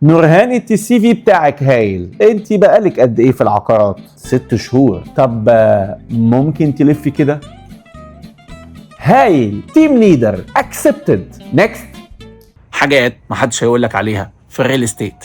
نورهان، انت السي في بتاعك هايل. انت بقالك قد ايه في العقارات؟ 6 شهور. طب ممكن تلفي كده؟ هايل، تيم ليدر اكسبتد. نيكست. حاجات محدش هيقولك عليها في الريل استيت.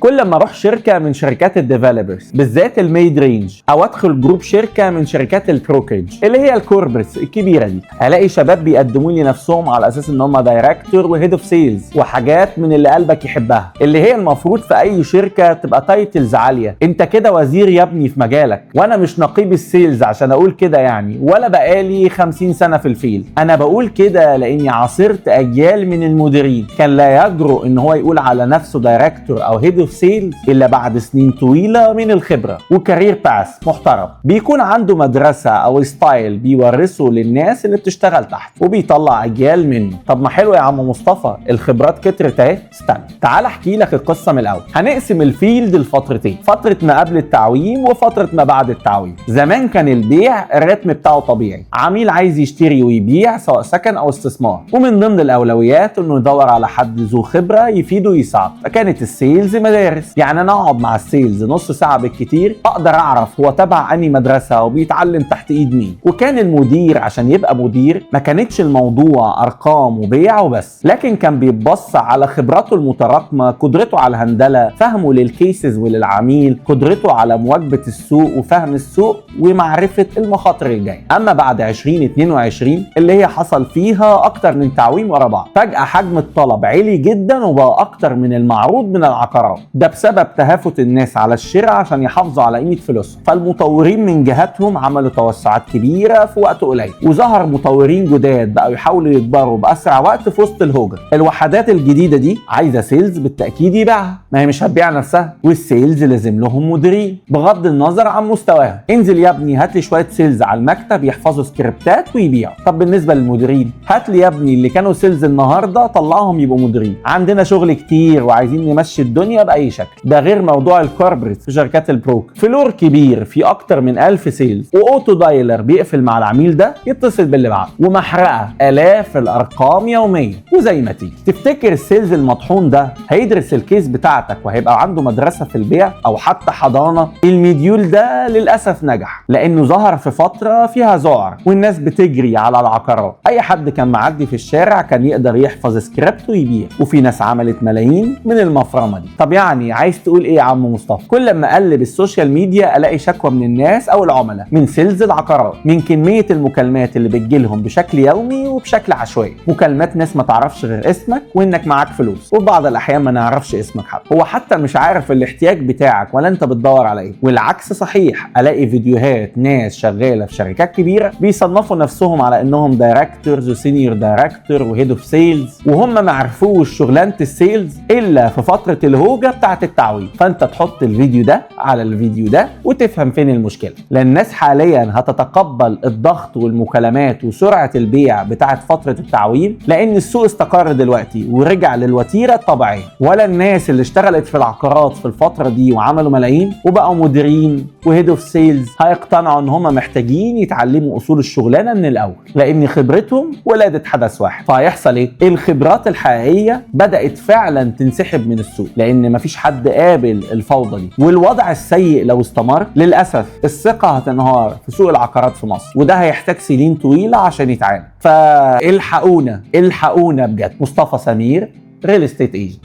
كل ما اروح شركه من شركات الديفلوبرز بالذات الميد رينج، او ادخل جروب شركه من شركات البروكرج اللي هي الكوربريتس الكبيره دي، الاقي شباب بيقدموا لي نفسهم على اساس ان هم دايركتور وهيد اوف سيلز وحاجات من اللي قلبك يحبها، اللي هي المفروض في اي شركه تبقى تايتلز عاليه. انت كده وزير يا ابني في مجالك، وانا مش نقيب السيلز عشان اقول كده يعني، ولا بقالي 50 سنه في الفيلد. انا بقول كده لاني عاصرت اجيال من المديرين كان لا يجرؤ ان هو يقول على نفسه دايركتور او هيد اوف سيلز الا بعد سنين طويله من الخبره وكارير باس محترم، بيكون عنده مدرسه او ستايل بيورثه للناس اللي بتشتغل تحت وبيطلع اجيال منه. طب ما حلو يا عم مصطفى، الخبرات كترت اهي. استنى تعال احكي لك القصه من الاول. هنقسم الفيلد لفترتين، فتره ما قبل التعويم وفتره ما بعد التعويم. زمان كان البيع الريتم بتاعه طبيعي، عميل عايز يشتري ويبيع سواء سكن او استثمار، ومن ضمن الاولويات انه يدور على حد ذو خبره يفيده ويساعده. فكانت السيلز مدارس، يعني انا اقعد مع السيلز نص ساعه بالكتير اقدر اعرف هو تبع انهي مدرسه وبيتعلم تحت ايد مين. وكان المدير عشان يبقى مدير ما كانتش الموضوع ارقام وبيع وبس، لكن كان بيبص على خبراته المتراكمه، قدرته على الهندله، فهمه للكيسز وللعميل، قدرته على مواكبه السوق وفهم السوق ومعرفه المخاطر الجايه. اما بعد 2022 اللي هي حصل فيها اكتر من تعويم ورا بعض، فجاه حجم الطلب عالي جدا وبقى اكتر من المعروض من العقارات، ده بسبب تهافت الناس على الشراء عشان يحافظوا على قيمه فلوسهم. فالمطورين من جهتهم عملوا توسعات كبيره في وقت قليل، وظهر مطورين جداد بقوا يحاولوا يكبروا باسرع وقت في وسط الهوجه. الوحدات الجديده دي عايزه سيلز بالتاكيد يبيعها، ما هي مش هتبيع نفسها، والسيلز لازم لهم مديرين بغض النظر عن مستواهم. انزل يا ابني هات لي شويه سيلز على المكتب يحفظوا سكريبتات ويبيعوا. طب بالنسبه للمديرين، هات لي يا ابني اللي كانوا سيلز النهارده طلعهم يبقوا مديرين، عندنا شغل كتير وعايزين نمشي الدنيا باي شكل. ده غير موضوع الكوربريت في شركات البروك، فلور كبير في اكتر من 1000 سيلز، واوتو دايلر بيقفل مع العميل ده يتصل باللي بعده، ومحرقه الاف الارقام يوميا. وزي ما تيجي تفتكر السيلز المطحون ده هيدرس الكيس بتاعتك وهيبقى عنده مدرسه في البيع او حتى حضانه؟ المديول ده للاسف نجح لانه ظهر في فتره فيها ذعر والناس بتجري على العقارات. اي حد كان معدي في الشارع كان يقدر يحفظ سكريبت ويبيع، وفي ناس عملت ملايين من المفرمه دي. طب يعني عايز تقول ايه يا عم مصطفى؟ كل لما اقلب السوشيال ميديا الاقي شكوى من الناس او العملاء من سيلز العقارات من كميه المكالمات اللي بتجيلهم بشكل يومي وبشكل عشوائي. مكالمات ناس ما تعرفش غير اسمك وانك معاك فلوس، وفي بعض الاحيان ما نعرفش اسمك حتى، هو حتى مش عارف الاحتياج بتاعك ولا انت بتدور على ايه. والعكس صحيح، الاقي فيديوهات ناس شغاله في شركات كبيره بيصنفوا نفسهم على انهم دايركتورز وسينيور دايركتور وهيد اوف سيلز، وهم ما عرفوش شغلانه السيلز الا في فتره الهوجه بتاعه التعويم. فانت تحط الفيديو ده على الفيديو ده وتفهم فين المشكله. لان الناس حاليا هتتقبل الضغط والمكالمات وسرعه البيع بتاعه فتره التعويم، لان السوق استقر دلوقتي ورجع للوتيره الطبيعيه. ولا الناس اللي اشتغلت في العقارات في الفتره دي وعملوا ملايين وبقوا مديرين وهيد اوف سيلز هيقتنعوا ان هم محتاجين يتعلموا اصول الشغلانه من الاول، لان خبرتهم ولاده حدث واحد. فهيحصل ايه؟ الخبرات الحقيقيه بدات فعلا تنسحب من السوق، لان مفيش حد قابل الفوضى دي. والوضع السيء لو استمر للاسف الثقه هتنهار في سوق العقارات في مصر، وده هيحتاج سنين طويله عشان يتعامل. فالحقونا الحقونا بجد. مصطفى سمير، ريل استيت ايجنت.